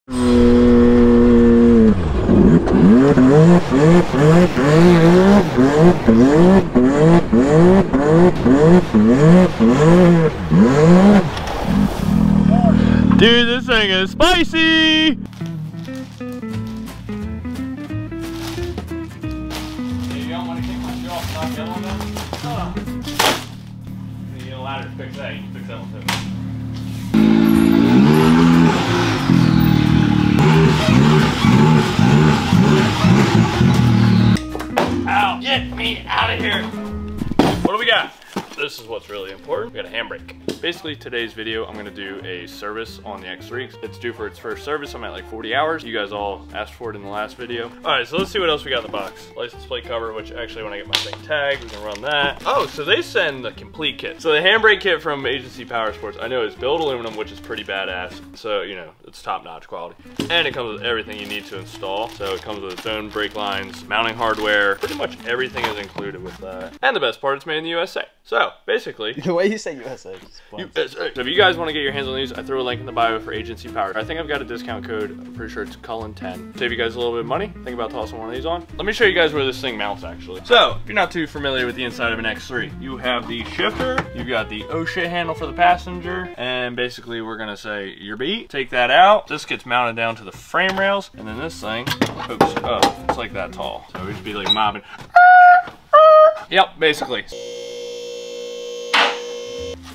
Dude, this thing is spicy! You don't want to kick my jaw off, stop yelling at me? Oh. You need a ladder to fix that, you can fix that one too. Ow, get me out of here! What do we got? This is what's really important. We got a handbrake. Basically, today's video, I'm gonna do a service on the X3. It's due for its first service. I'm at like 40 hours. You guys all asked for it in the last video. All right, so let's see what else we got in the box. License plate cover, which actually when I get my thing tagged, we can run that. Oh, so they send the complete kit. So the handbrake kit from Agency Power Sports, I know it's built aluminum, which is pretty badass. So, you know, it's top-notch quality. And it comes with everything you need to install. So it comes with its own brake lines, mounting hardware, pretty much everything is included with that. And the best part, it's made in the USA. So basically, the way you say USA is fun. USA. So if you guys want to get your hands on these, I threw a link in the bio for Agency Power. I think I've got a discount code. I'm pretty sure it's Cullen10. Save you guys a little bit of money. Think about tossing one of these on. Let me show you guys where this thing mounts actually. So if you're not too familiar with the inside of an X3, you have the shifter, you've got the oh shit handle for the passenger, and basically we're gonna say your beat. Take that out. This gets mounted down to the frame rails, and then this thing hooks up. It's like that tall. So we should be like mobbing. Yep, basically.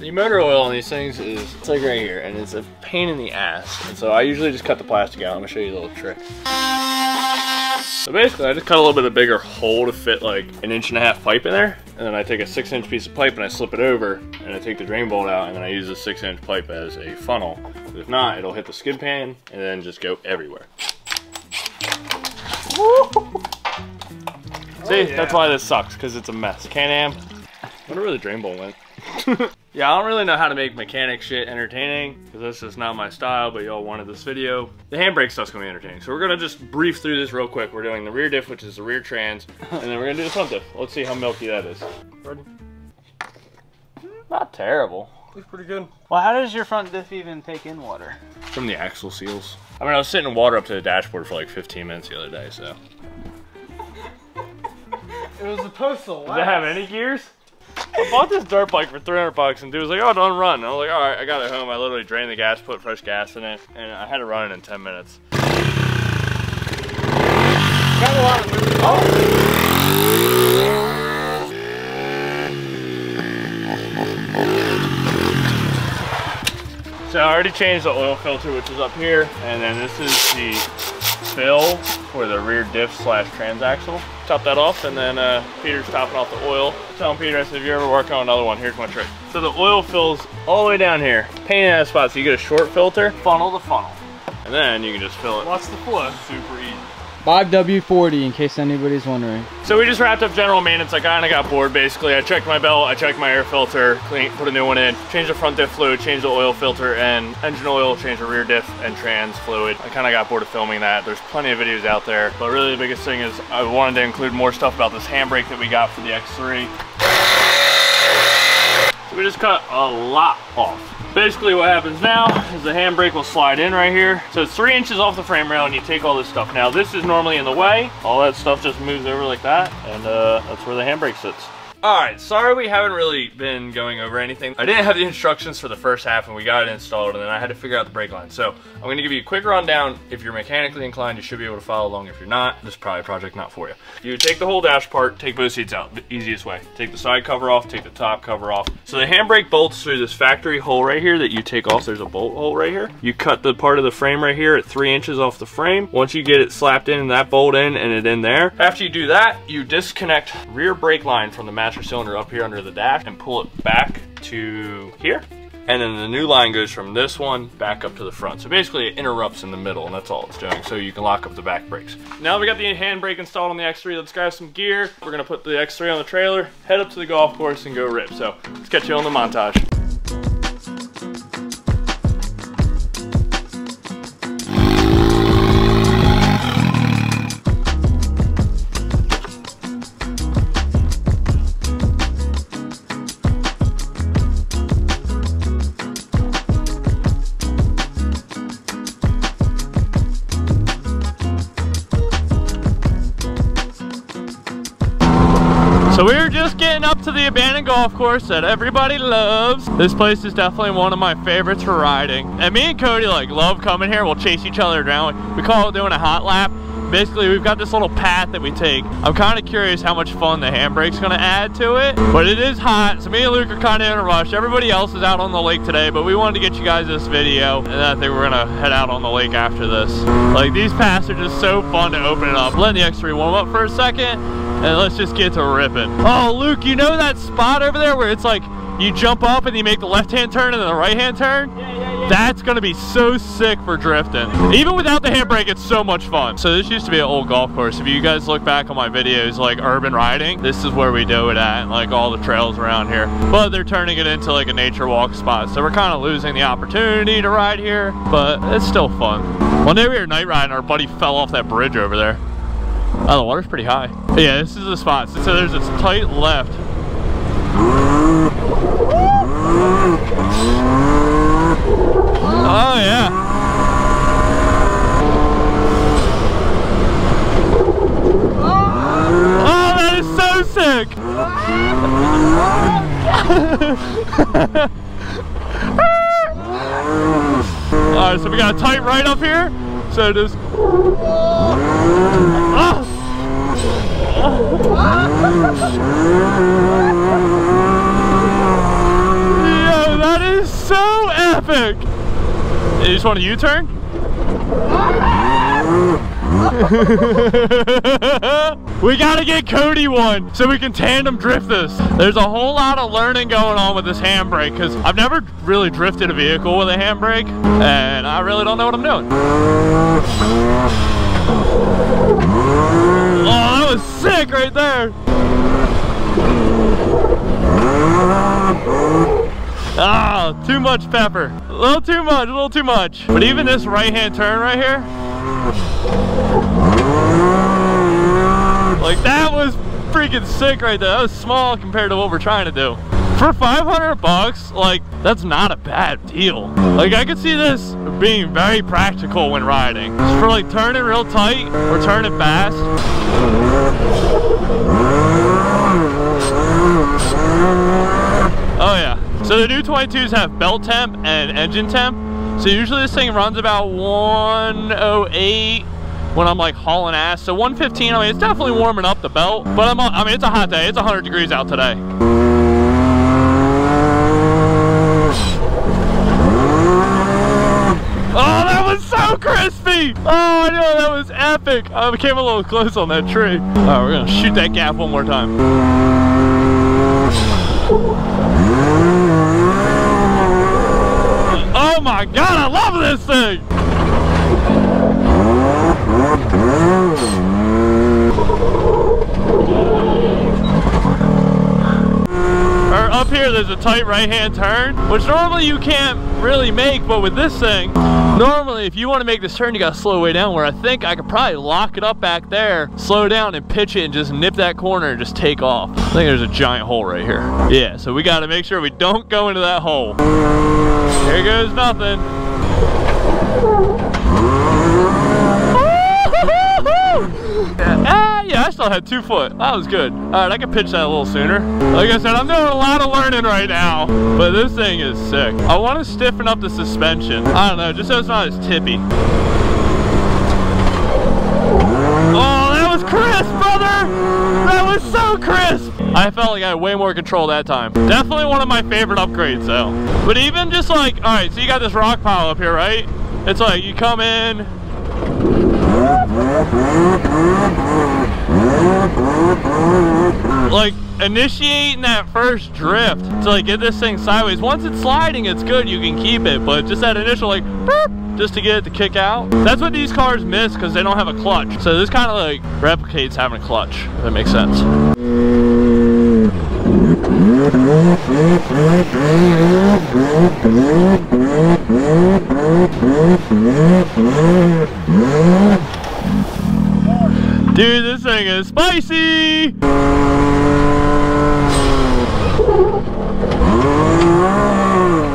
The motor oil on these things is, it's like right here, and it's a pain in the ass. And so I usually just cut the plastic out. I'm gonna show you a little trick. So basically, I just cut a little bit of bigger hole to fit like an 1.5 inch pipe in there. And then I take a 6-inch piece of pipe and I slip it over, and I take the drain bolt out, and then I use the 6-inch pipe as a funnel. If not, it'll hit the skid pan and then just go everywhere. See, yeah. That's why this sucks, because it's a mess. Can-Am, I wonder where the drain bolt went. Yeah, I don't really know how to make mechanic shit entertaining, because this is not my style, but y'all wanted this video. The handbrake stuff's gonna be entertaining, so we're gonna just brief through this real quick. We're doing the rear diff, which is the rear trans, and then we're gonna do the front diff. Let's see how milky that is. Ready? Not terrible. Looks pretty good. Well, how does your front diff even take in water? From the axle seals. I mean, I was sitting in water up to the dashboard for like 15 minutes the other day, so. It was supposed to last. Does it have any gears? I bought this dirt bike for 300 bucks, and dude was like, oh, don't run. And I was like, all right, I got it home. I literally drained the gas, put fresh gas in it, and I had to run it in 10 minutes. Got a lot of movement. So I already changed the oil filter, which is up here, and then this is the fill for the rear diff / transaxle. Top that off, and then Peter's topping off the oil. Telling Peter, I said, if you're ever working on another one, here's my trick. So the oil fills all the way down here. Pain in that spot, so you get a short filter, funnel to funnel. And then you can just fill it. What's the flow? Super easy. 5W40 in case anybody's wondering. So we just wrapped up general maintenance. I kinda got bored basically. I checked my belt, I checked my air filter, put a new one in, changed the front diff fluid, changed the oil filter and engine oil, changed the rear diff and trans fluid. I kinda got bored of filming that. There's plenty of videos out there, but really the biggest thing is I wanted to include more stuff about this handbrake that we got for the X3. So we just cut a lot off. Basically what happens now is the handbrake will slide in right here. So it's 3 inches off the frame rail and you take all this stuff. Now this is normally in the way. All that stuff just moves over like that, and that's where the handbrake sits. Alright, sorry we haven't really been going over anything. I didn't have the instructions for the first half and we got it installed, and then I had to figure out the brake line. So I'm going to give you a quick rundown. If you're mechanically inclined, you should be able to follow along. If you're not, this is probably a project not for you. You take the whole dash part, take both seats out, the easiest way. Take the side cover off, take the top cover off. So the handbrake bolts through this factory hole right here that you take off. There's a bolt hole right here. You cut the part of the frame right here at 3 inches off the frame. Once you get it slapped in, that bolt in and it in there. After you do that, you disconnect rear brake line from the master cylinder up here under the dash and pull it back to here. And then the new line goes from this one back up to the front. So basically it interrupts in the middle, and that's all it's doing, so you can lock up the back brakes. Now we got the handbrake installed on the X3, let's grab some gear. We're gonna put the X3 on the trailer, head up to the golf course and go rip. So let's catch you on the montage. So we were just getting up to the abandoned golf course that everybody loves. This place is definitely one of my favorites for riding. And me and Cody like love coming here. We'll chase each other around. We call it doing a hot lap. Basically, we've got this little path that we take. I'm kind of curious how much fun the handbrake's gonna add to it, but it is hot, so me and Luke are kind of in a rush. Everybody else is out on the lake today, but we wanted to get you guys this video, and I think we're gonna head out on the lake after this. Like, these paths are just so fun to open it up. Let the X3 warm up for a second, and let's just get to ripping. Oh, Luke, you know that spot over there where it's like, you jump up and you make the left-hand turn and then the right-hand turn? Yeah. That's gonna be so sick for drifting. Even without the handbrake, it's so much fun. So this used to be an old golf course. If you guys look back on my videos, like urban riding, this is where we do it at, and like all the trails around here. But they're turning it into like a nature walk spot. So we're kind of losing the opportunity to ride here, but it's still fun. One day we were night riding, our buddy fell off that bridge over there. Oh, the water's pretty high. But yeah, this is the spot. So there's this tight left. Oh yeah. Oh, that is so sick. Alright, so we got a tight right up here. So just Yo, that is so epic! You just want a U-turn? We gotta get Cody one so we can tandem drift this. There's a whole lot of learning going on with this handbrake because I've never really drifted a vehicle with a handbrake and I really don't know what I'm doing. Oh, that was sick right there. Ah, too much pepper. A little too much. But even this right-hand turn right here, like that was freaking sick right there. That was small compared to what we're trying to do. For 500 bucks, like that's not a bad deal. Like I could see this being very practical when riding. Just for like turning real tight or turning fast. Oh yeah. So the new 22s have belt temp and engine temp. So usually this thing runs about 108 when I'm like hauling ass. So 115, I mean, it's definitely warming up the belt, but I mean, it's a hot day. It's 100 degrees out today. Oh, that was so crispy. Oh, I know, that was epic. I came a little close on that tree. All right, we're gonna shoot that gap one more time. Oh my God, I love this thing! Or up here, there's a tight right-hand turn, which normally you can't really make, but with this thing, normally if you want to make this turn, you gotta slow way down, where I think I could probably lock it up back there, slow down and pitch it and just nip that corner and just take off. I think there's a giant hole right here. Yeah, so we gotta make sure we don't go into that hole. Here goes nothing. Yeah, I still had 2 foot. That was good. All right, I can pitch that a little sooner. Like I said, I'm doing a lot of learning right now, but this thing is sick. I want to stiffen up the suspension. I don't know, just so it's not as tippy. Oh, that was crisp, brother! That was so crisp! I felt like I had way more control that time. Definitely one of my favorite upgrades, though. But even just like, all right, so you got this rock pile up here, right? It's like you come in. Like initiating that first drift to like get this thing sideways. Once it's sliding, it's good, you can keep it, but just that initial like boop, just to get it to kick out. That's what these cars miss because they don't have a clutch. So this kind of like replicates having a clutch, if that makes sense. Dude, this thing is spicy!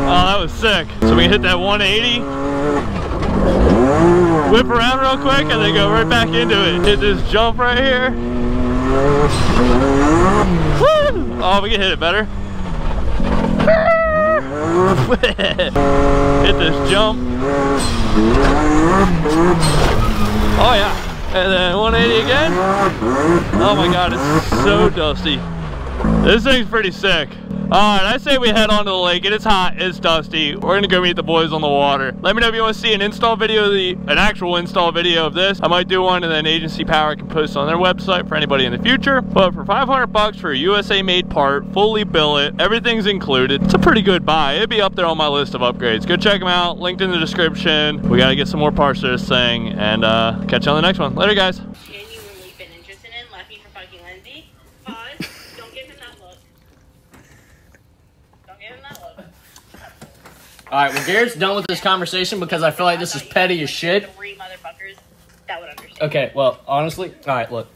Oh, that was sick. So we can hit that 180, whip around real quick, and then go right back into it. Hit this jump right here. Woo! Oh, we can hit it better. Hit this jump. Oh yeah. And then 180 again. Oh my god, it's so dusty. This thing's pretty sick. Alright, I say we head onto the lake. It is hot, it's dusty. We're gonna go meet the boys on the water. Let me know if you want to see an install video, an actual install video of this. I might do one and then Agency Power can post on their website for anybody in the future. But for 500 bucks for a USA made part, fully billet, everything's included. It's a pretty good buy. It'd be up there on my list of upgrades. Go check them out, linked in the description. We gotta get some more parts to this thing and catch you on the next one. Later guys. Genuinely been interested in, left me for fucking Lindsay. Pause. Don't give him that look. Don't give him that look. Alright, well, Garrett's done with this conversation because I feel like this is petty as shit. Three motherfuckers that would understand. Okay, well, honestly, alright, look.